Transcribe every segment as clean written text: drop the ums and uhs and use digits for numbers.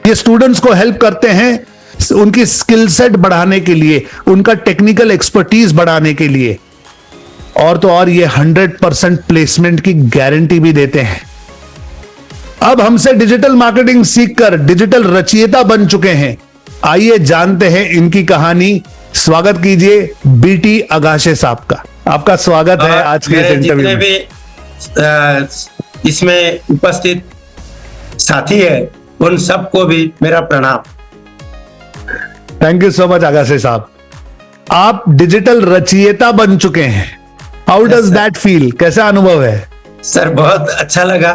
ये स्टूडेंट्स को हेल्प करते हैं उनकी स्किल सेट बढ़ाने के लिए, उनका टेक्निकल एक्सपर्टीज बढ़ाने के लिए, और तो और ये 100% प्लेसमेंट की गारंटी भी देते हैं। अब हमसे डिजिटल मार्केटिंग सीखकर डिजिटल रचयिता बन चुके हैं। आइए जानते हैं इनकी कहानी। स्वागत कीजिए बीटी अगाशे साहब का। आपका स्वागत है आज के इंटरव्यू में। भी इसमें उपस्थित साथी है उन सबको भी मेरा प्रणाम। Thank you so much Agashe साहब। आप डिजिटल रचयिता बन चुके हैं। How does that feel? कैसा अनुभव है? सर बहुत अच्छा लगा।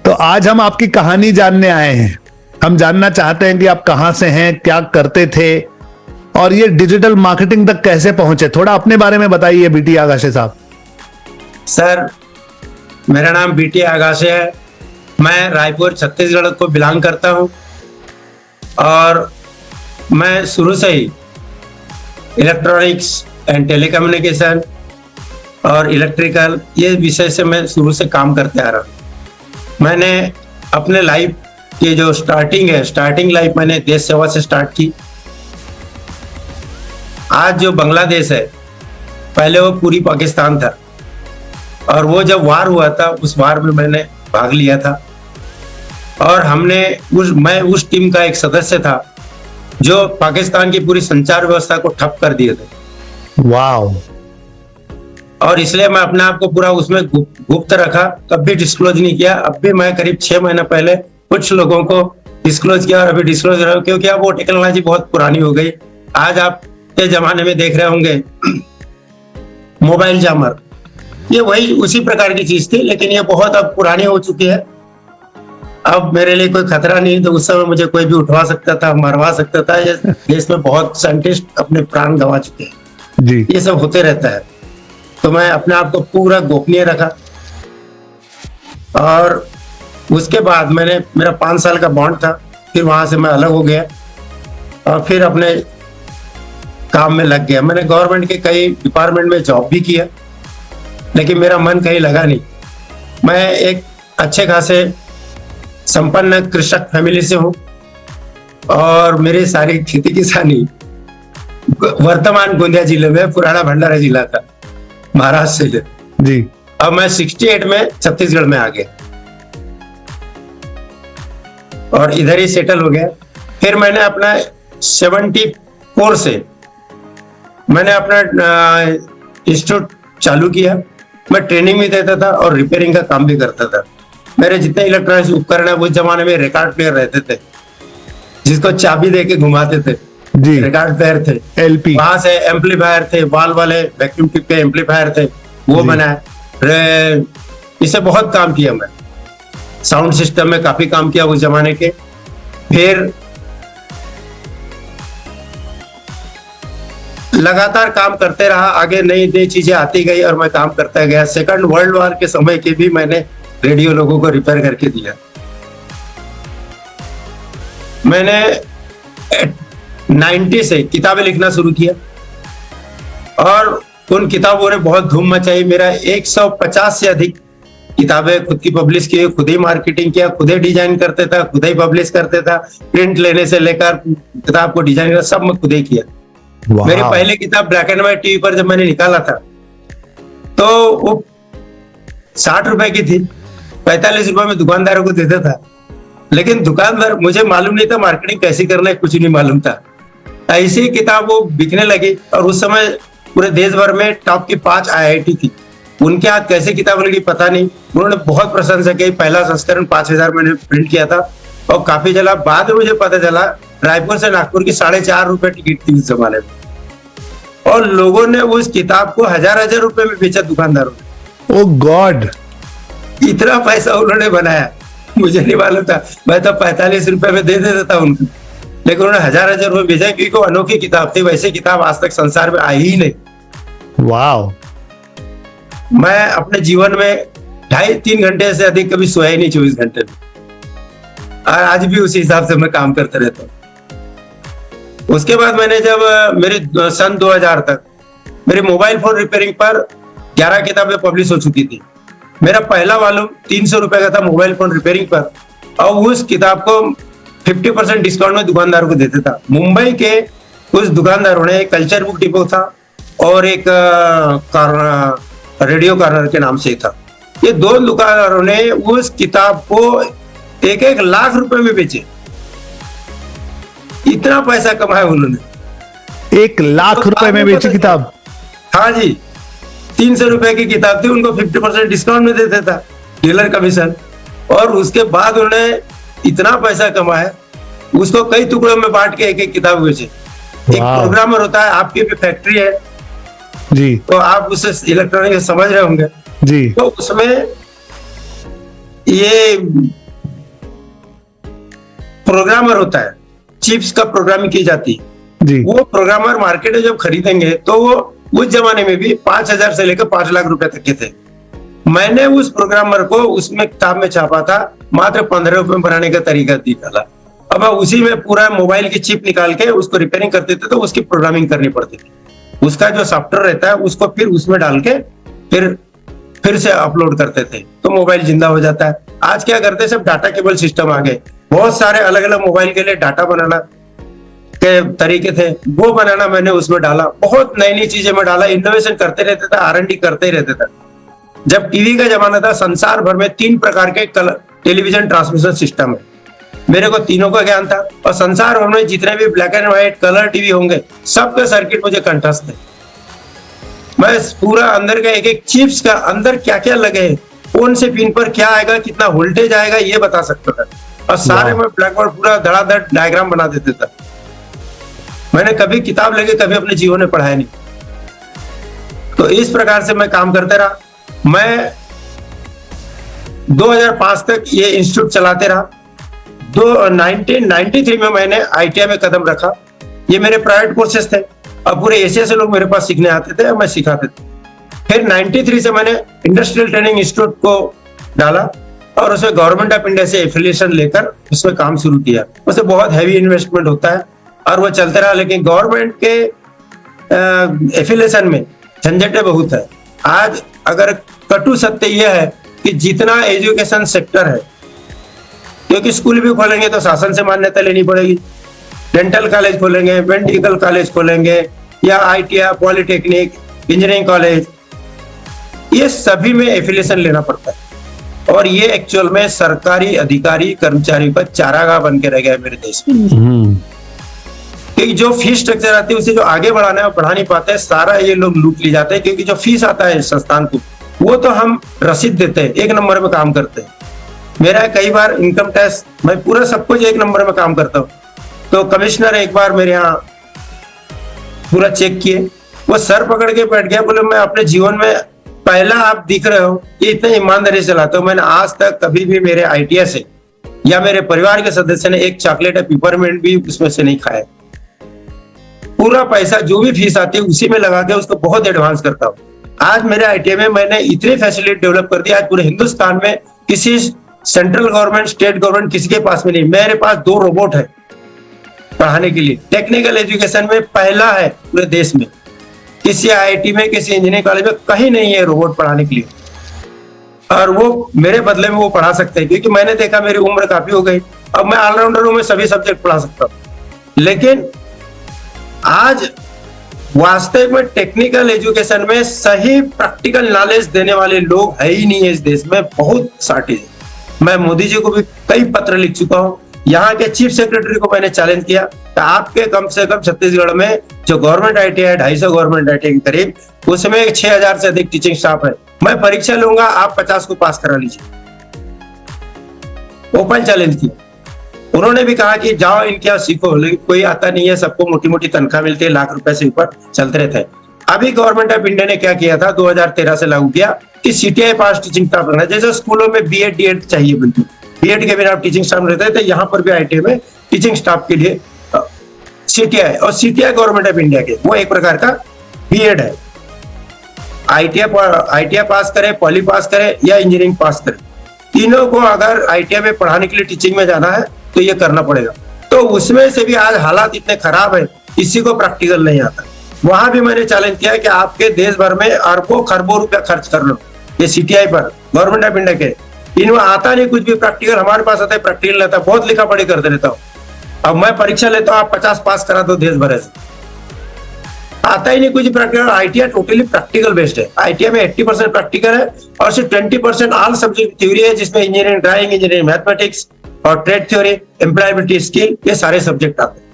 तो आज हम आपकी कहानी जानने आए हैं। हम जानना चाहते हैं कि आप कहां से हैं, क्या करते थे, और ये डिजिटल मार्केटिंग तक कैसे पहुंचे। थोड़ा अपने बारे में बताइए बीटी अगाशे साहब। सर मेरा नाम बीटी अगाशे है। मैं रायपुर छत्तीसगढ़ को बिलोंग करता हूं और मैं शुरू से ही इलेक्ट्रॉनिक्स एंड टेलीकम्युनिकेशन और इलेक्ट्रिकल ये विषय से मैं शुरू से काम करते आ रहा हूँ। मैंने अपने लाइफ की जो स्टार्टिंग लाइफ मैंने देश सेवा से स्टार्ट की। आज जो बांग्लादेश है, पहले वो पूरी पाकिस्तान था, और वो जब वार हुआ था उस वार में मैंने भाग लिया था, और मैं उस टीम का एक सदस्य था जो पाकिस्तान की पूरी संचार व्यवस्था को ठप कर दिए थे। वाओ। और इसलिए मैं अपने आप को पूरा उसमें गुप्त रखा, कभी डिस्क्लोज नहीं किया। अब भी मैं करीब 6 महीने पहले कुछ लोगों को डिस्क्लोज किया और अभी डिस्क्लोज रहा हूं, क्योंकि अब वो टेक्नोलॉजी बहुत पुरानी हो गई। आज आप के जमाने में देख रहे होंगे मोबाइल जामर, ये वही उसी प्रकार की चीज थी, लेकिन ये बहुत अब पुरानी हो चुकी है। अब मेरे लिए कोई खतरा नहीं, तो उस समय मुझे कोई भी उठवा सकता था, मरवा सकता था। ये देश में बहुत साइंटिस्ट अपने प्राण गंवा चुके हैं जी। ये सब होते रहता है। तो मैं अपने आप को पूरा गोपनीय रखा, और उसके बाद मेरा 5 साल का बॉन्ड था। फिर वहां से मैं अलग हो गया और फिर अपने काम में लग गया। मैंने गवर्नमेंट के कई डिपार्टमेंट में जॉब भी किया, लेकिन मेरा मन कहीं लगा नहीं। मैं एक अच्छे खासे संपन्न कृषक फैमिली से हूँ, और मेरी सारी खेती किसानी वर्तमान गोंदिया जिले में पुराना भंडारा जिला था, महाराष्ट्र से जी। अब मैं 68 में छत्तीसगढ़ में आ गया और इधर ही सेटल हो गया। फिर मैंने अपना 74 से मैंने अपना इंस्टीट्यूट चालू किया। मैं ट्रेनिंग भी देता था और रिपेयरिंग का काम भी करता था। मेरे जितने इलेक्ट्रॉनिक्स उपकरण है, उस जमाने में रिकॉर्ड प्लेयर रहते थे जिसको चाबी दे के घुमाते थे जी। रिकॉर्ड प्लेयर थे, एलपी। वहां से एम्पलीफायर थे, वाल वाले वैक्यूम टिप के एम्पलीफायर थे, वो बनाए। इसे बहुत काम किया मैं, साउंड सिस्टम में काफी काम किया उस जमाने के। फिर लगातार काम करते रहा, आगे नई नई चीजें आती गई और मैं काम करता गया। सेकंड वर्ल्ड वॉर के समय के भी मैंने रेडियो लोगों को रिपेयर करके दिया। मैंने 90 से किताबें लिखना शुरू किया, और उन किताबों ने बहुत धूम मचाई। मेरा 150 से अधिक किताबें खुद की पब्लिश की, खुद ही मार्केटिंग किया, खुद ही डिजाइन करते था, खुद ही पब्लिश करते था। प्रिंट लेने से लेकर किताब को डिजाइन करना सब मैं खुद ही किया। मेरी पहली किताब ब्लैक एंड व्हाइट टीवी पर जब मैंने निकाला था, तो वो 60 रुपए की थी। 45 रुपए में दुकानदारों को देता था, लेकिन दुकानदार, मुझे मालूम नहीं था मार्केटिंग कैसी करना है, कुछ नहीं मालूम था। ऐसी किताब वो बिकने लगी, और उस समय पूरे देश भर में टॉप की 5 IIT थी। उनके हाथ कैसे किताब लगी पता नहीं, उन्होंने बहुत प्रशंसा की। पहला संस्करण 5000 मैंने प्रिंट किया था, और काफी चला। बाद में मुझे पता चला रायपुर से नागपुर की 4.5 रुपए टिकट थी उस जमाने में, और लोगों ने उस किताब को 1000 रुपए में बेचा दुकानदारों ने। ओ गॉड, इतना पैसा उन्होंने बनाया, मुझे नहीं मालूम था। मैं तो 45 रुपए में दे देता था उनको, लेकिन उन्होंने 1000 रुपए बेचा, क्योंकि वो अनोखी किताब थी। वैसे किताब आज तक संसार में आई ही नहीं। वाओ। मैं अपने जीवन में 2.5-3 घंटे से अधिक कभी सोया ही नहीं 24 घंटे में, और आज भी उसी हिसाब से मैं काम करते रहता हूँ। उसके बाद मैंने जब मेरे सन 2000 तक मेरे मोबाइल फोन रिपेयरिंग पर 11 किताबें पब्लिश हो चुकी थी। मेरा पहला वॉल्यूम 300 रुपए का था मोबाइल फोन रिपेयरिंग पर, और उस किताब को 50% डिस्काउंट में दुकानदारों को देता था। मुंबई के कुछ दुकानदारों ने कल्चर बुक डिपो था और एक रेडियो कॉर्नर के नाम से था, ये दो दुकानदारों ने उस किताब को 1-1 लाख रुपए में बेचे। इतना पैसा कमाया उन्होंने। 1 लाख रुपए में बेची किताब? हाँ जी, 300 रुपए की किताब थी, उनको 50% डिस्काउंट में देता था डीलर कमीशन। और उसके बाद उन्होंने इतना पैसा कमाया, उसको कई टुकड़ों में बांट के एक किताब बेचे। एक प्रोग्रामर होता है, आपकी भी फैक्ट्री है जी, तो आप उसे इलेक्ट्रॉनिक समझ रहे होंगे जी, तो उसमें ये प्रोग्रामर होता है, चिप्स का प्रोग्रामिंग की जाती है जी। वो प्रोग्रामर मार्केट में जब खरीदेंगे तो वो उस जमाने में भी 5,000 से लेकर 5 लाख रुपए तक के थे। मैंने उस प्रोग्रामर को उसमें किताब में छापा था, मात्र 15 रुपए में बनाने का तरीका डाला। अब उसी में पूरा मोबाइल की चिप निकाल के उसको रिपेयरिंग करते थे, तो उसकी प्रोग्रामिंग करनी पड़ती थी। उसका जो सॉफ्टवेयर रहता है उसको फिर उसमें डाल के फिर से अपलोड करते थे, तो मोबाइल जिंदा हो जाता है। आज क्या करते हैं, सब डाटा केबल सिस्टम आ गए, बहुत सारे अलग अलग मोबाइल के लिए डाटा बनाना के तरीके थे, वो बनाना मैंने उसमें डाला। बहुत नई नई चीजें में डाला, इनोवेशन करते रहते थे, R&D करते ही रहते थे। जब टीवी का जमाना था, संसार भर में 3 प्रकार के टेलीविजन ट्रांसमिशन सिस्टम है, मेरे को तीनों का ज्ञान था। और संसार भर में जितने भी black and white colour TV होंगे, सबके सर्किट मुझे कंठस्थ है। मैं पूरा अंदर का एक एक चिप्स का अंदर क्या क्या लगे, कौन से पिन पर क्या आएगा, कितना वोल्टेज आएगा, ये बता सकता था। और सारे में ब्लैक बोर्ड पूरा धड़ाधड़ डायग्राम बना देते था। मैंने कभी किताब लेके कभी अपने जीवन में पढ़ाया नहीं। तो इस प्रकार से मैं काम करते रहा। मैं 2005 तक ये इंस्टीट्यूट चलाते रहा। 1993 में मैंने ITI में कदम रखा। ये मेरे प्राइवेट कोर्सेस थे, अब पूरे एशिया से लोग मेरे पास सीखने आते थे और मैं सिखाते थे। फिर 93 से मैंने इंडस्ट्रियल ट्रेनिंग इंस्टीट्यूट को डाला और उसमें गवर्नमेंट ऑफ इंडिया से एफिलिएशन लेकर उसमें काम शुरू किया। उसमें बहुत हैवी इन्वेस्टमेंट होता है और वो चलते रहा, लेकिन गवर्नमेंट के एफिलिएशन में झंझटें बहुत है। आज अगर कटु सत्य यह है कि जितना एजुकेशन सेक्टर है, क्योंकि स्कूल भी खोलेंगे तो शासन से मान्यता लेनी पड़ेगी, डेंटल कॉलेज खोलेंगे, मेडिकल कॉलेज खोलेंगे या ITI, पॉलिटेक्निक, इंजीनियरिंग कॉलेज, ये सभी में एफिलिएशन लेना पड़ता है। और ये एक्चुअल में सरकारी अधिकारी कर्मचारियों का चारागाह बन के रह गया है मेरे देश में। क्योंकि जो फीस स्ट्रक्चर आती है उसे जो आगे बढ़ाना है वो बढ़ा नहीं पाते हैं, सारा ये लोग लूट ली जाते हैं। क्योंकि जो फीस आता है संस्थान को, वो तो हम रसीद देते हैं, 1 नंबर में काम करते हैं। मेरा कई बार इनकम टैक्स, मैं पूरा सब कुछ 1 नंबर में काम करता हूँ। तो कमिश्नर एक बार मेरे यहाँ पूरा चेक किए, वो सर पकड़ के बैठ गया, बोले मैं अपने जीवन में पहला आप दिख रहे हो, ये इतने ईमानदारी से चलाते हो। मैंने आज तक कभी भी मेरे ITI से या मेरे परिवार के सदस्य ने एक चॉकलेट या पिपरमिंट भी उसमें से नहीं खाया। पूरा पैसा जो भी फीस आती है उसी में लगा के उसको बहुत एडवांस करता हूँ। आज मेरे ITI में मैंने इतनी फैसिलिटी डेवलप कर दी, आज पूरे हिंदुस्तान में किसी सेंट्रल गवर्नमेंट, स्टेट गवर्नमेंट किसी के पास में नहीं। मेरे पास 2 रोबोट है पढ़ाने के लिए। टेक्निकल एजुकेशन में पहला है पूरे देश में, किसी IIT में, किसी इंजीनियरिंग कॉलेज में कहीं नहीं है रोबोट पढ़ाने के लिए। और वो मेरे बदले में वो पढ़ा सकते हैं, क्योंकि मैंने देखा मेरी उम्र काफी हो गई, अब मैं ऑलराउंडर हूं, मैं सभी सब्जेक्ट पढ़ा सकता हूं। लेकिन आज वास्तविक में टेक्निकल एजुकेशन में सही प्रैक्टिकल नॉलेज देने वाले लोग है ही नहीं है इस देश में, बहुत शॉर्टेज है। मैं मोदी जी को भी कई पत्र लिख चुका हूं। यहाँ के चीफ सेक्रेटरी को मैंने चैलेंज किया कि आपके कम से कम छत्तीसगढ़ में जो गवर्नमेंट ITI है, 250 गवर्नमेंट ITI के करीब, उसमें 6000 से अधिक टीचिंग स्टाफ है। मैं परीक्षा लूंगा, आप 50 को पास करा लीजिए। ओपन चैलेंज किया। उन्होंने भी कहा कि जाओ इनके यहाँ सीखो, लेकिन कोई आता नहीं है, सबको मोटी मोटी तनख्वाह मिलती है, लाख रुपए से ऊपर चलते रहते हैं। अभी गवर्नमेंट ऑफ इंडिया ने क्या किया था, 2013 से लागू किया कि CTI पास टीचिंग स्टाफ रखना। जैसे स्कूलों में BEd DEd चाहिए, बिल्कुल BEd के बिना टीचिंग स्टाफ रहते थे, यहाँ पर भी ITI में टीचिंग स्टाफ के लिए CTI, और CTI गवर्नमेंट ऑफ इंडिया के वो एक प्रकार का BEd है। ITI पास करे, पॉली पास करे या इंजीनियरिंग पास करे, तीनों को अगर ITI में पढ़ाने के लिए टीचिंग में जाना है तो ये करना पड़ेगा। तो उसमें से भी आज हालात इतने खराब है, किसी को प्रैक्टिकल नहीं आता। वहां भी मैंने चैलेंज किया कि आपके देश भर में अरबों खरबों रुपया खर्च कर लो ये CTI पर, गवर्नमेंट ऑफ इंडिया के, इनमें आता नहीं कुछ भी प्रैक्टिकल, हमारे पास आता है प्रैक्टिकल रहता है, बहुत लिखा पढ़ी करते रहता हूँ। अब मैं परीक्षा लेता हूँ, आप 50 पास करा दो देश भर से, आता ही नहीं कुछ practical. ITI totally practical based है। आईटीआई में 80% प्रैक्टिकल है और सिर्फ 20% ऑल सब्जेक्ट थ्योरी है, जिसमें इंजीनियरिंग, ड्राइंग, इंजीनियरिंग, मैथमेटिक्स और ट्रेड थ्योरी, एम्प्लॉयबिलिटी स्किल, ये सारे सब्जेक्ट आते हैं।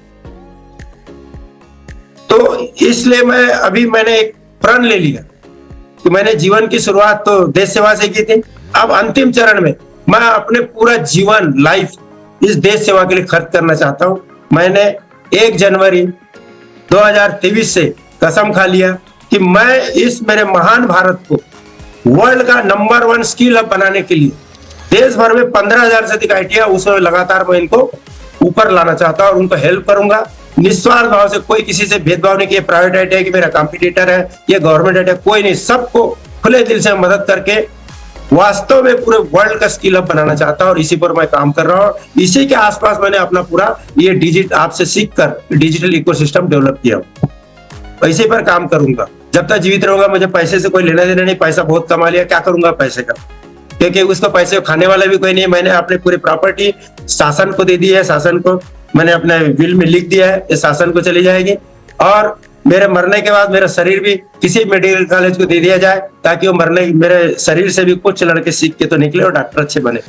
तो इसलिए मैंने एक प्रण ले लिया कि मैंने जीवन की शुरुआत तो देश सेवा से की थी, अब अंतिम चरण में मैं अपने पूरा जीवन लाइफ इस देश सेवा के लिए खर्च करना चाहता हूं। मैंने 1 जनवरी 2023 से कसम खा लिया कि मैं इस मेरे महान भारत को वर्ल्ड का नंबर 1 स्किल हब बनाने के लिए देश भर में 15,000 से अधिक आईटीआई, उसमें लगातार मैं इनको ऊपर लाना चाहता हूं और उनको हेल्प करूंगा निस्वार्थ भाव से। कोई किसी से भेदभाव नहीं किया, प्राइवेट आईटीआई कि मेरा कॉम्पिटिटर है, ये गवर्नमेंट आईटीआई, कोई नहीं, सबको खुले दिल से मदद करके वास्तव में पूरे वर्ल्ड का स्किल अप बनाना चाहता हूं और इसी पर मैं काम कर रहा हूं। इसी के आसपास मैंने अपना पूरा ये आपसे सीखकर डिजिटल इकोसिस्टम डेवलप किया। इसी पर काम करूंगा जब तक जीवित रहूंगा। मुझे पैसे से कोई लेना देना नहीं, पैसा बहुत कमा लिया, क्या करूंगा पैसे का, क्योंकि उसको पैसे खाने वाला भी कोई नहीं। मैंने अपनी पूरी प्रॉपर्टी शासन को दे दी है, शासन को मैंने अपने विल में लिख दिया है, ये शासन को चली जाएगी और मेरे मरने के बाद मेरा शरीर भी किसी मेडिकल कॉलेज को दे दिया जाए, ताकि वो मेरे शरीर से भी कुछ लड़के सीख के तो निकले और डॉक्टर अच्छे बने।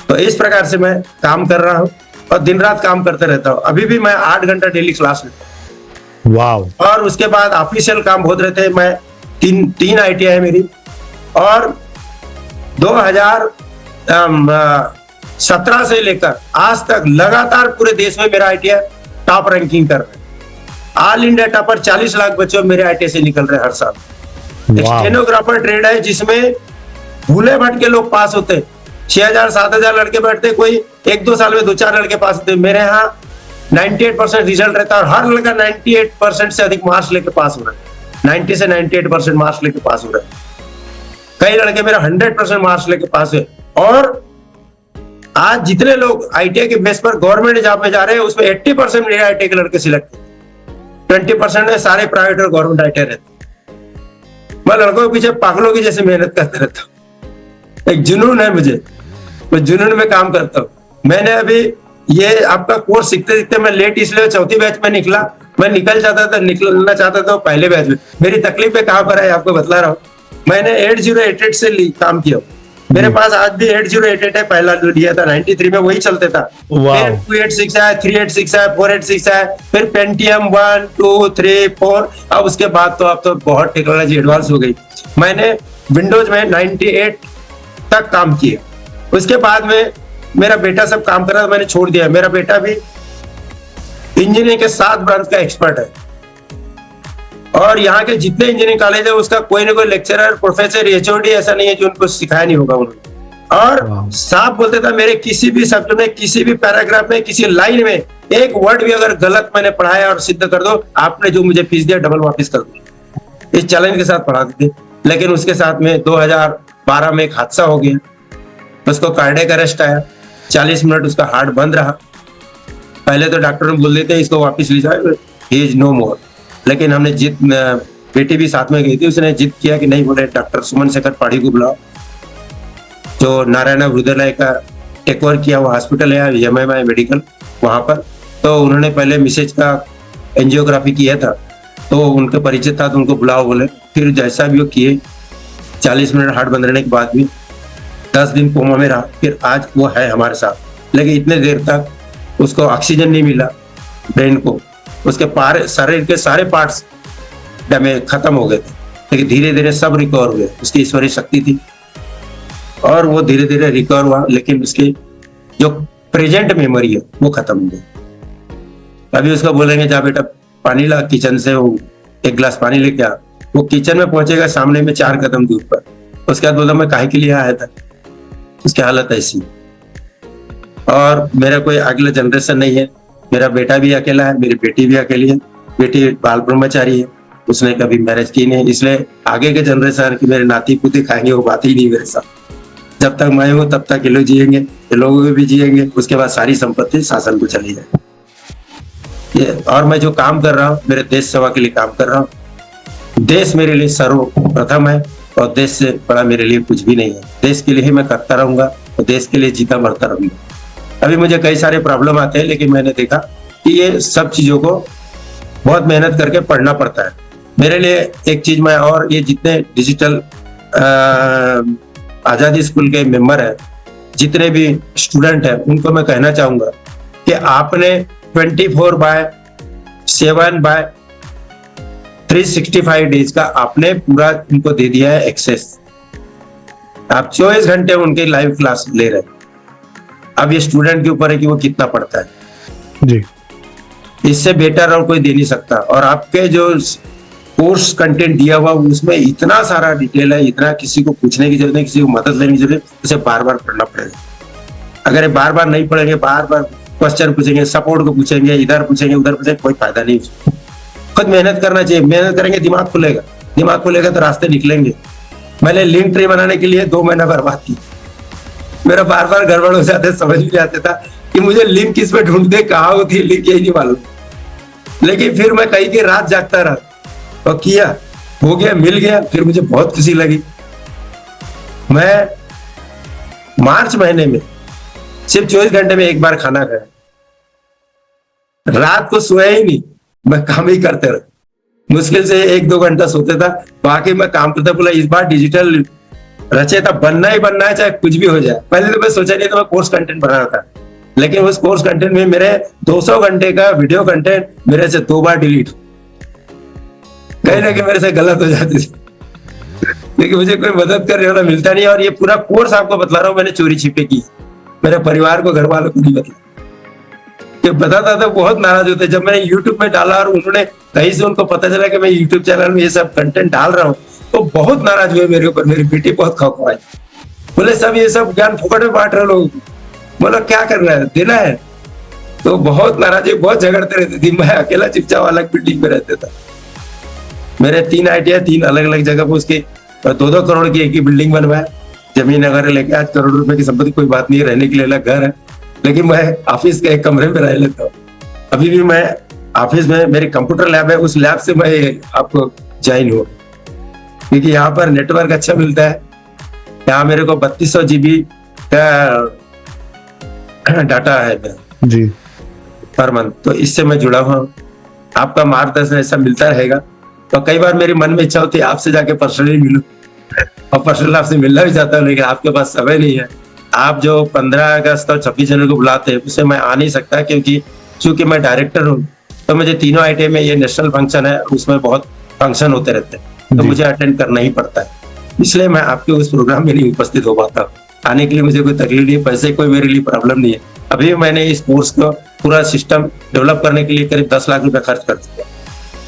तो इस प्रकार से मैं काम कर रहा हूँ और दिन रात काम करते रहता हूँ। अभी भी मैं 8 घंटा डेली क्लास लेता हूँ। वाव। और उसके बाद ऑफिशियल काम बहुत रहते हैं। मैं तीन आईटीआई है मेरी, और 2017 से लेकर आज तक लगातार पूरे देश में मेरा आईटीआई टॉप रैंकिंग कर रहा है। ऑल इंडिया टॉपर 40 लाख बच्चे मेरे आईटीआई से निकल रहे हैं हर साल। स्टेनोग्राफर ट्रेड है जिसमें भूले भटके लोग पास होते हैं, 6,000-7,000 लड़के बैठते, कोई 1-2 साल में 2-4 लड़के पास होते। मेरे यहाँ 98% रिजल्ट रहता है और हर लड़का 98% से अधिक मार्क्स लेके पास हो रहा है। 90 से 98% मार्क्स लेके पास हो रहा है। कई लड़के मेरा 100% मार्क्स लेके पास है। और आज जितने लोग आईटीआई के बेस पर गवर्नमेंट जॉब में जा रहे हैं, उसमें 80% मेरे आईटीआई के लड़के सिलेक्ट, 20% में सारे प्राइवेट और गवर्नमेंट आईटीआई रहते। मैं लड़कों के पीछे पागलों की जैसे मेहनत करते रहता हूँ। एक जुनून है मुझे, मैं जुनून में काम करता हूँ। मैंने अभी ये आपका कोर्स सीखते सीखते मैं लेट इसलिए 4थी बैच में निकला। मैं निकलना चाहता था पहले बैच में। मेरी तकलीफें कहाँ पर है आपको बतला रहा हूँ। मैंने 8088 से काम किया। मेरे पास आज भी 8088 है, पहला लिया था 93 में, वही चलते था। फिर 286 है, 386 है, 486 है, फिर पेंटियम 1, 2, 3, 4। अब उसके बाद तो अब तो बहुत टेक्नोलॉजी एडवांस हो गई। मैंने विंडोज में 98 तक काम किया। उसके बाद में मेरा बेटा सब काम कर रहा था, मैंने छोड़ दिया। मेरा बेटा भी इंजीनियरिंग के 7 ब्रांच का एक्सपर्ट है और यहाँ के जितने इंजीनियरिंग कॉलेज है उसका कोई ना कोई लेक्चरर, प्रोफेसर, एचओडी ऐसा नहीं है जो उनको सिखाया नहीं होगा उन्होंने। और साफ बोलते था, मेरे किसी भी सब्जेक्ट में, किसी भी पैराग्राफ में, किसी लाइन में एक वर्ड भी अगर गलत मैंने पढ़ाया और सिद्ध कर दो, आपने जो मुझे फीस दिया डबल वापस कर दो। इस चैलेंज के साथ पढ़ाते थे। लेकिन उसके साथ में 2012 में एक हादसा हो गया, उसको कार्डियक अरेस्ट आया। 40 मिनट उसका हार्ट बंद रहा। पहले तो डॉक्टर ने बोल देते इसको वापस ले जाओ, ही इज नो मोर। लेकिन हमने जिद, बेटी भी साथ में गई थी, उसने जिद किया कि नहीं, बोले डॉक्टर सुमन शेखर पाड़ी को बुलाओ, जो नारायण हृदयालय का टेक ओवर किया वो हॉस्पिटल है एमएमआई मेडिकल, वहां पर। तो उन्होंने पहले मिसेज का एंजियोग्राफी किया था, तो उनके परिचय था, तो उनको बुलाओ बोले। फिर जैसा भी वो किए, 40 मिनट हार्ट बंद रहने के बाद भी 10 दिन कोमा में रहा। फिर आज वो है हमारे साथ। लेकिन इतने देर तक उसको ऑक्सीजन नहीं मिला, ब्रेन को, उसके शरीर के सारे पार्ट्स डैमेज खत्म हो गए थे। लेकिन धीरे धीरे सब रिकवर हुए, उसकी ईश्वरीय शक्ति थी और वो धीरे धीरे रिकवर हुआ। लेकिन उसकी जो प्रेजेंट मेमोरी है वो खत्म हो गई। अभी उसको बोलेंगे जा बेटा पानी ला किचन से, वो 1 गिलास पानी लेके आ, वो किचन में पहुंचेगा सामने में 4 कदम दूर पर। उसके बाद बोला मैं काहे के लिए आया था। उसकी हालत ऐसी। और मेरा कोई अगला जनरेशन नहीं है। मेरा बेटा भी अकेला है, मेरी बेटी भी अकेली है। बेटी बाल ब्रह्मचारी है, उसने कभी मैरिज की नहीं, इसलिए आगे के जनरेशन की मेरे नाती पुती खाएंगे वो बात ही नहीं मेरे साथ। जब तक मैं हूँ तब तक ये लोग जिएंगे, ये लोग भी जिएंगे। उसके बाद सारी संपत्ति शासन को चली जाए। ये और मैं जो काम कर रहा हूँ, मेरे देश सेवा के लिए काम कर रहा हूँ। देश मेरे लिए सर्वप्रथम है और देश से बड़ा मेरे लिए कुछ भी नहीं है। देश के लिए ही मैं करता रहूंगा और देश के लिए जीता मरता रहूंगा। अभी मुझे कई सारे प्रॉब्लम आते हैं, लेकिन मैंने देखा कि ये सब चीजों को बहुत मेहनत करके पढ़ना पड़ता है। मेरे लिए एक चीज मैं, और ये जितने डिजिटल आजादी स्कूल के मेंबर हैं, जितने भी स्टूडेंट हैं, उनको मैं कहना चाहूंगा कि आपने 24/7/365 डेज का आपने पूरा इनको दे दिया है एक्सेस। आप 24 घंटे उनके लाइव क्लास ले रहे हैं। अब ये स्टूडेंट के ऊपर है कि वो कितना पढ़ता है जी। इससे बेटर और कोई दे नहीं सकता। और आपके जो कोर्स कंटेंट दिया हुआ उसमें इतना सारा डिटेल है, इतना किसी को पूछने की जरूरत नहीं, किसी को मदद लेने की जरूरत नहीं, उसे बार बार पढ़ना पड़ेगा। अगर ये बार बार नहीं पढ़ेंगे, बार बार क्वेश्चन पूछेंगे, सपोर्ट को पूछेंगे, इधर पूछेंगे उधर पूछेंगे, कोई फायदा नहीं। खुद मेहनत करना चाहिए। मेहनत करेंगे दिमाग खुलेगा, दिमाग खुलेगा तो रास्ते निकलेंगे। मैंने लिंक ट्री बनाने के लिए 2 महीना बर्बाद की। मेरा बार बार गड़बड़ हो जाते, समझ नहीं आता था कि मुझे लिंक किस पे ढूंढते, कहाँ होती है लिंक, यही नहीं मालूम। लेकिन फिर मैं कहीं की रात जागता रहा और किया, हो गया, मिल गया, फिर मुझे बहुत खुशी लगी। मैं मार्च महीने में सिर्फ 24 घंटे में एक बार खाना खाया, रात को सोया ही नहीं, मैं काम ही करते रहा। मुश्किल से 1-2 घंटा सोते था, बाकी मैं काम करता। बोला इस बार डिजिटल रचयिता बनना ही बनना है, चाहे कुछ भी हो जाए। पहले तो मैं सोचा नहीं था, मैं कोर्स कंटेंट बना रहा था, लेकिन उस कोर्स कंटेंट में मेरे 200 घंटे का वीडियो कंटेंट मेरे से 2 बार डिलीट, कहीं ना कहीं मेरे से गलत हो जाती थी, लेकिन मुझे कोई मदद करने वाला मिलता नहीं। और ये पूरा कोर्स आपको बतला रहा हूँ, मैंने चोरी छिपे की, मेरे परिवार को, घर वालों को नहीं बता। ये बताता था बहुत नाराज होते जब मैंने YouTube में डाला, और उन्होंने कहीं से उनको पता चला कि मैं YouTube चैनल में ये सब कंटेंट डाल रहा हूँ, तो बहुत नाराज हुए मेरे ऊपर। मेरी बेटी बहुत खौफाई, बोले सब ये सब ज्ञान फुकट में बांट रहे लोग। बोला क्या करना है, देना है। तो बहुत नाराज है, बहुत झगड़ते रहते थे। मैं अकेला चुपचाप अलग बिल्डिंग में रहता था। मेरे 3 आईटीआई 3 अलग अलग जगह पे, उसके 2-2 करोड़ की एक ही बिल्डिंग बनवाया, जमीन वगैरह लेके। आज करोड़ रुपए की संपत्ति, कोई बात नहीं, रहने के लिए अलग घर है, लेकिन मैं ऑफिस के एक कमरे में रह लेता हूँ। अभी भी मैं ऑफिस में, मेरी कंप्यूटर लैब है, उस लैब से मैं आपको ज्वाइन हुआ, क्योंकि यहाँ पर नेटवर्क अच्छा मिलता है। यहाँ मेरे को 3200 GB का डाटा है जी पर मंथ, तो इससे मैं जुड़ा हुआ हूँ। आपका मार्गदर्शन ऐसा मिलता रहेगा। तो कई बार मेरी मन में इच्छा होती है आपसे जाके पर्सनली मिलूं, और पर्सनल आपसे मिलना भी चाहता हूँ, लेकिन आपके पास समय नहीं है। आप जो 15 अगस्त और 26 जनवरी को बुलाते हैं, उससे मैं आ नहीं सकता, क्योंकि चूंकि मैं डायरेक्टर हूँ, तो मुझे तीनों आईटीआई में, ये नेशनल फंक्शन है, उसमें बहुत फंक्शन होते रहते हैं, तो मुझे अटेंड करना ही पड़ता है। इसलिए मैं आपके उस प्रोग्राम में नहीं उपस्थित हो पाता। आने के लिए मुझे कोई तकलीफ नहीं है, पैसे कोई मेरे लिए प्रॉब्लम नहीं है। अभी मैंने इस कोर्स को पूरा सिस्टम डेवलप करने के लिए करीब 10 लाख रुपए खर्च कर दिया।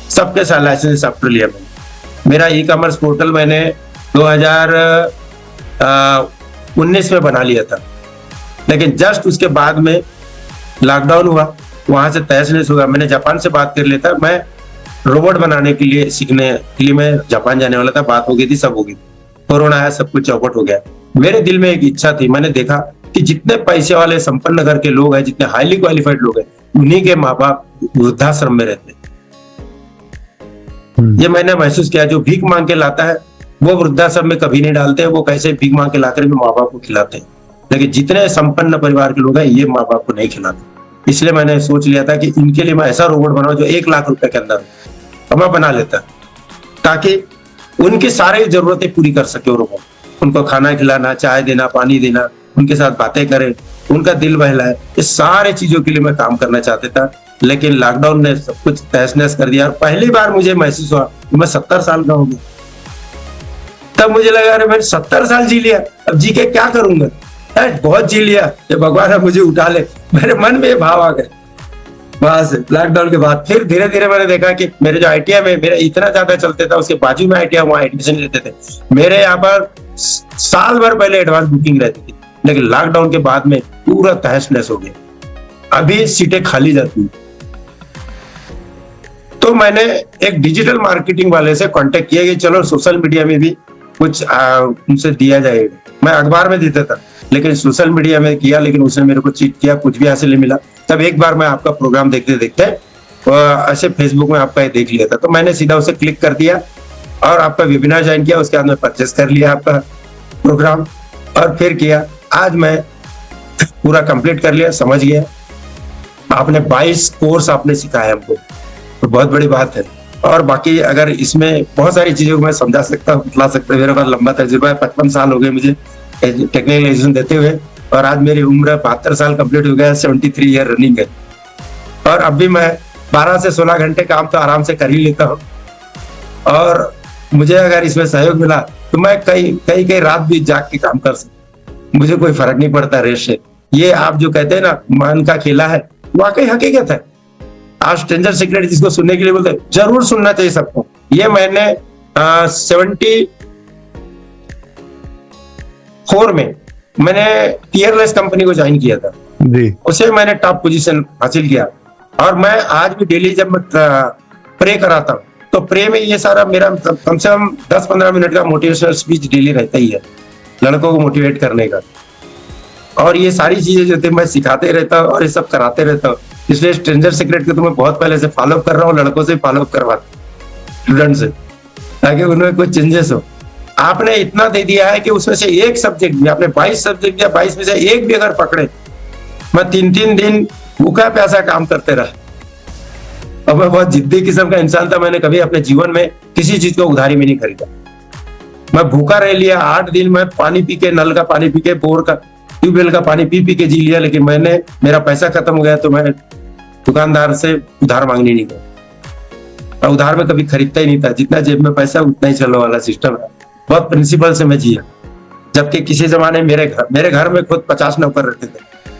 सबके साथ लाइसेंस सॉफ्टवेयर लिया मैंने। मेरा ई-कॉमर्स पोर्टल मैंने 2019 में बना लिया था, लेकिन जस्ट उसके बाद में लॉकडाउन हुआ, वहां से तहस नहस हुआ। मैंने जापान से बात कर लिया था, मैं रोबोट बनाने के लिए, सीखने के लिए मैं जापान जाने वाला था। बात हो गई थी, सब हो गई, कोरोना आया, सब कुछ चौपट हो गया। मेरे दिल में एक इच्छा थी, मैंने देखा कि जितने पैसे वाले संपन्न घर के लोग हैं, जितने हाईली क्वालिफाइड लोग हैं, उन्हीं के माँ बाप वृद्धाश्रम में रहते हैं। ये मैंने महसूस किया। जो भीख मांग के लाता है वो वृद्धाश्रम में कभी नहीं डालते हैं, वो कैसे भीख मांग के लाकर भी माँ बाप को खिलाते हैं, लेकिन जितने संपन्न परिवार के लोग हैं, ये माँ बाप को नहीं खिलाते। इसलिए मैंने सोच लिया था कि इनके लिए मैं ऐसा रोबोट बनाऊं जो 1 लाख रुपए के अंदर, तो मैं बना लेता, ताकि उनकी सारी जरूरतें पूरी कर सके वो रोबोट। उनको खाना खिलाना, चाय देना, पानी देना, उनके साथ बातें करे, उनका दिल बहलाए, ये सारे चीजों के लिए मैं काम करना चाहता था। लेकिन लॉकडाउन ने सब कुछ तहस नहस कर दिया। और पहली बार मुझे महसूस हुआ कि मैं 70 साल का हो गया। तब मुझे लगा, अरे मैंने 70 साल जी लिया, अब जी के क्या करूंगा, बहुत जी लिया, ये भगवान मुझे उठा ले। मेरे मन में ये भाव आ गए। वहां से लॉकडाउन के बाद फिर धीरे धीरे मैंने देखा कि मेरे जो आईटीआई में मेरा इतना ज्यादा चलते था, उसके बाजू में आईटीआई, वहां एडमिशन लेते थे। मेरे यहाँ पर साल भर पहले एडवांस बुकिंग रहती थी, लेकिन लॉकडाउन के बाद में पूरा तहस नहस हो गया। अभी सीटें खाली जाती हैं। तो मैंने एक डिजिटल मार्केटिंग वाले से कांटेक्ट किया कि चलो सोशल मीडिया में भी कुछ उनसे दिया जाएगा। मैं अखबार में देता था, लेकिन सोशल मीडिया में किया, लेकिन उसने मेरे को चीट किया, कुछ भी हासिल नहीं मिला। तब एक बार मैं आपका प्रोग्राम देखते देखते ऐसे फेसबुक में आपका देख लिया था, तो मैंने सीधा उसे क्लिक कर दिया और आपका वेबिनार ज्वाइन किया, उसके बाद में परचेस कर लिया आपका प्रोग्राम और फिर किया। आज मैं पूरा कंप्लीट कर लिया, समझ गया। आपने 22 कोर्स आपने सिखाया हमको, तो बहुत बड़ी बात है। और बाकी अगर इसमें बहुत सारी चीजों को मैं समझा सकता हूँ, बतला सकता हूँ, मेरे पास लंबा तजुर्बा है, 55 साल हो गए मुझे टेक्निकल एजुकेशन देते हुए, और आज मेरी उम्र 72 साल कंप्लीट हो गया, 73 ईयर रनिंग है। और अब भी मैं 12 से 16 घंटे काम तो आराम से कर ही लेता हूँ। और मुझे अगर इसमें सहयोग मिला तो मैं कई रात भी जाग के काम कर सकता, मुझे कोई फर्क नहीं पड़ता रेस से। ये आप जो कहते हैं ना मन का खेला है, वाकई हकीकत है। आज स्ट्रेंजर सीक्रेट जिसको सुनने के लिए बोलते हैं, जरूर सुनना चाहिए सबको। ये मैंने 74 में मैंने टीयरलेस कंपनी को ज्वाइन किया था जी। उसे मैंने टॉप पोजीशन हासिल किया। और मैं आज भी डेली जब मैं प्रे कराता हूँ तो प्रे में ये सारा मेरा कम से कम 10-15 मिनट का मोटिवेशनल स्पीच डेली रहता ही है, लड़कों को मोटिवेट करने का। और ये सारी चीजें जो थे मैं सिखाते रहता हूँ और ये सब कराते रहता हूँ। इसलिए स्ट्रेंजर सीक्रेट को तो मैं बहुत पहले से फॉलो कर रहा हूँ, लड़कों से फॉलो करवाता, स्टूडेंट से, ताकि उनमें कुछ चेंजेस हो। आपने इतना दे दिया है कि उसमें से एक सब्जेक्ट में आपने 22 सब्जेक्ट या 22 में से एक भी अगर पकड़े, मैं 3-3 दिन भूखा प्यासा काम करते रहा। और मैं बहुत जिद्दी किस्म का इंसान था, मैंने कभी अपने जीवन में किसी चीज को उधारी में नहीं खरीदा। मैं भूखा रह लिया 8 दिन, मैं पानी पी के, नल का पानी पी के, बोर का ट्यूबवेल का पानी पी पी के जी लिया, लेकिन मेरा पैसा खत्म हो गया तो मैं दुकानदार से उधार मांगने नहीं गया। और उधार में कभी खरीदता ही नहीं था, जितना जेब में पैसा उतना ही चलने वाला सिस्टम है। बहुत प्रिंसिपल से मैं जिया। जबकि किसी जमाने मेरे घर में खुद 50 नौकर रहते थे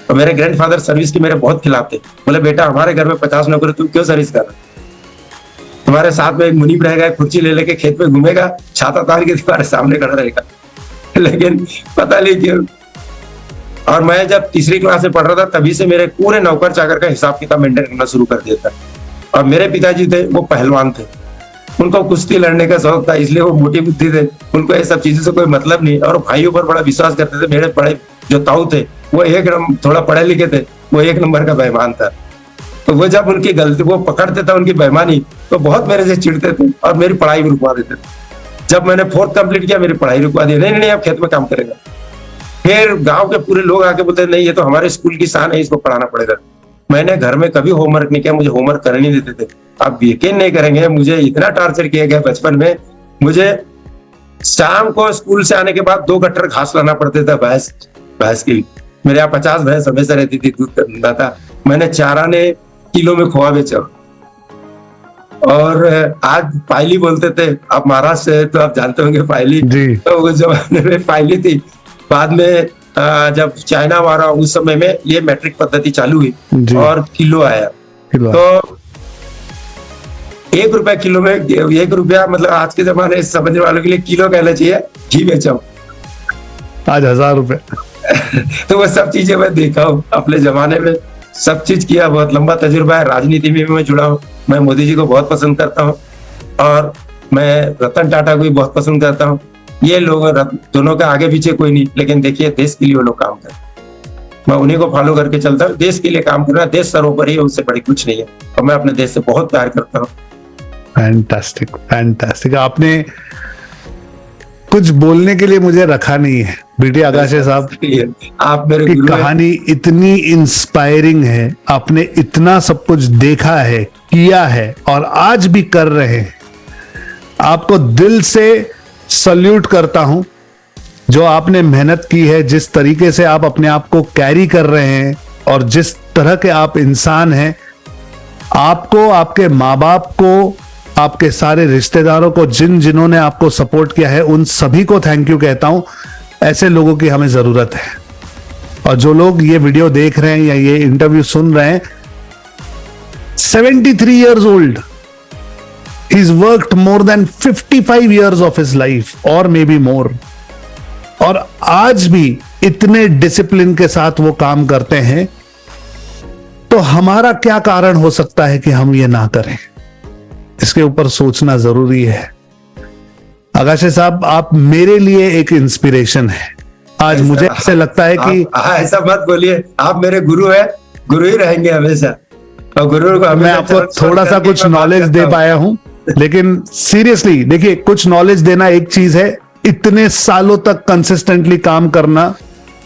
और मेरे ग्रैंडफादर सर्विस के मेरे बहुत खिलाफ थे। बोले बेटा हमारे घर में 50 नौकर, तू क्यों सर्विस कर रहा? तुम्हारे साथ में एक मुनीब रहेगा, कुर्सी ले लेके खेत में घूमेगा, छाता तान के तुम्हारे सामने खड़ा रहेगा। लेकिन पता नहीं क्यों। और मैं जब तीसरी क्लास में पढ़ रहा था तभी से मेरे पूरे नौकर चाकर का हिसाब किताब मेंटेन करना शुरू कर दिया था। और मेरे पिताजी थे वो पहलवान थे, उनको कुश्ती लड़ने का शौक था, इसलिए वो मोटी बुद्धि थे, उनको ये सब चीजों से कोई मतलब नहीं। और भाइयों पर बड़ा विश्वास करते थे। मेरे बड़े जो ताऊ थे वो थोड़ा पढ़े लिखे थे, वो 1 नंबर का बेईमान था। तो वो जब उनकी गलती वो पकड़ते थे, उनकी बेईमानी, तो बहुत मेरे से चिढ़ते थे और मेरी पढ़ाई भी रुकवा देते थे। जब मैंने 4th कंप्लीट किया मेरी पढ़ाई रुकवा दी, नहीं आप खेत में काम करेगा। फिर गांव के पूरे लोग आके बोलते नहीं ये तो हमारे स्कूल की शान है, इसको पढ़ाना पड़ेगा। मैंने घर में कभी होमवर्क नहीं किया, मुझे होमवर्क करने नहीं देते थे। आप यकीन नहीं करेंगे, मुझे इतना टॉर्चर किया गया बचपन में। मुझे शाम को स्कूल से आने के बाद 2 गट्टर घास लाना पड़ता था भैंस की। मेरे यहाँ 50 भैंस हमेशा रहती थी, दूध करना था। मैंने 4 आने किलो में खोआ बेचा। और आज पायली बोलते थे, आप महाराष्ट्र से तो आप जानते होंगे पायली, तो उस जमाने में पायली थी। बाद में जब चाइना मारा उस समय में ये मैट्रिक पद्धति चालू हुई और किलो आया। तो 1 रुपया किलो में, 1 रुपया मतलब आज के जमाने समझने वालों के लिए किलो कहना चाहिए, घी बेचा आज 1000 रुपए। तो वो सब चीजें मैं देखा हूँ अपने जमाने में, सब चीज किया, बहुत लंबा तजुर्बा है। राजनीति में भी मैं जुड़ा हूँ। मैं मोदी जी को बहुत पसंद करता हूँ और मैं रतन टाटा को भी बहुत पसंद करता हूँ। ये लोग दोनों का आगे पीछे कोई नहीं, लेकिन देखिए देश के लिए वो लोग काम करते हैं। मैं उन्हीं को फॉलो करके चलता हूँ। देश के लिए काम करना, देश सर्वोपरि है, उससे बड़ी कुछ नहीं है। और मैं अपने देश से बहुत प्यार करता हूँ। फैंटास्टिक। आपने कुछ बोलने के लिए मुझे रखा नहीं है बीटी आगाशे साहब। आप मेरे की कहानी इतनी इंस्पायरिंग है, आपने इतना सब कुछ देखा है, किया है और आज भी कर रहे हैं। आपको दिल से सल्यूट करता हूं जो आपने मेहनत की है, जिस तरीके से आप अपने आप को कैरी कर रहे हैं और जिस तरह के आप इंसान हैं। आपको, आपके माँ बाप को, आपके सारे रिश्तेदारों को, जिन्होंने आपको सपोर्ट किया है, उन सभी को थैंक यू कहता हूं। ऐसे लोगों की हमें जरूरत है। और जो लोग ये वीडियो देख रहे हैं या ये इंटरव्यू सुन रहे हैं, 73 years old, he's worked more than 55 years of his life or maybe more, और आज भी इतने डिसिप्लिन के साथ वो काम करते हैं। तो हमारा क्या कारण हो सकता है कि हम ये ना करें? इसके ऊपर सोचना जरूरी है। आगाशे साहब, आप मेरे लिए एक इंस्पिरेशन है। आज मुझे ऐसे लगता है कि ऐसा मत बोलिए, आप मेरे गुरु हैं, गुरु ही रहेंगे हमेशा। और गुरु को मैं आपको थोड़ा सा कुछ नॉलेज दे पाया हूं। लेकिन सीरियसली देखिए, कुछ नॉलेज देना एक चीज है, इतने सालों तक कंसिस्टेंटली काम करना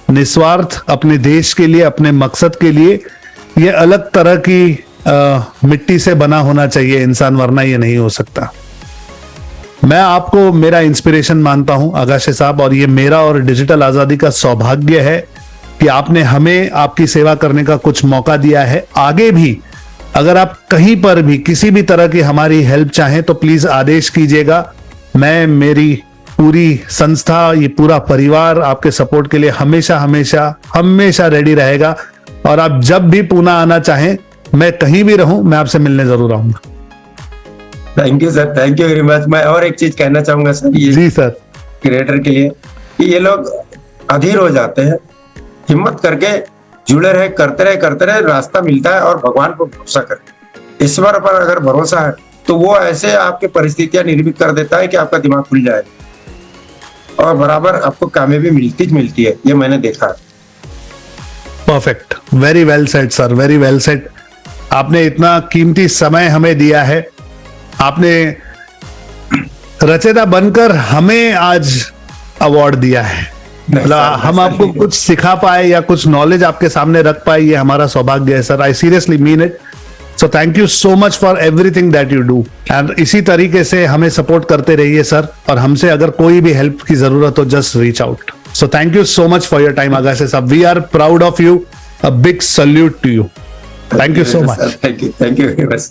निस्वार्थ अपने देश के लिए, अपने मकसद के लिए, ये अलग तरह की मिट्टी से बना होना चाहिए इंसान, वरना ये नहीं हो सकता। मैं आपको मेरा इंस्पिरेशन मानता हूं आगाशे साहब, और ये मेरा और डिजिटल आजादी का सौभाग्य है कि आपने हमें आपकी सेवा करने का कुछ मौका दिया है। आगे भी अगर आप कहीं पर भी किसी भी तरह की हमारी हेल्प चाहें तो प्लीज आदेश कीजिएगा। मैं, मेरी पूरी संस्था, ये पूरा परिवार आपके सपोर्ट के लिए हमेशा हमेशा हमेशा रेडी रहेगा। और आप जब भी पुणे आना चाहें, मैं कहीं भी रहूं, मैं आपसे मिलने जरूर आऊंगा। Thank you sir, thank you very much. मैं और एक चीज कहना चाहूंगा सर, ये जी सर, क्रिएटर के लिए कि ये लोग अधीर हो जाते हैं, हिम्मत करके जुड़े रहे, करते रहे, रास्ता मिलता है। और भगवान को भरोसा करें, ईश्वर पर अगर भरोसा है तो वो ऐसे आपकी परिस्थितियां निर्मित कर देता है कि आपका दिमाग खुल जाएगा और बराबर आपको कामयाबी मिलती है। ये मैंने देखा है। Perfect, very well said sir, very well said. आपने इतना कीमती समय हमें दिया है, आपने रचयिता बनकर हमें आज अवार्ड दिया है। मतलब हम आपको कुछ सिखा पाए या कुछ नॉलेज आपके सामने रख पाए, ये हमारा सौभाग्य है sir. I seriously mean it. So thank you so much for everything that you do, and इसी तरीके से हमें सपोर्ट करते रहिए सर। और हमसे अगर कोई भी हेल्प की जरूरत हो, just reach out. So thank you so much for your time Agashe साहब। We are proud of you. A big salute to you. Thank you so much. Thank you very much.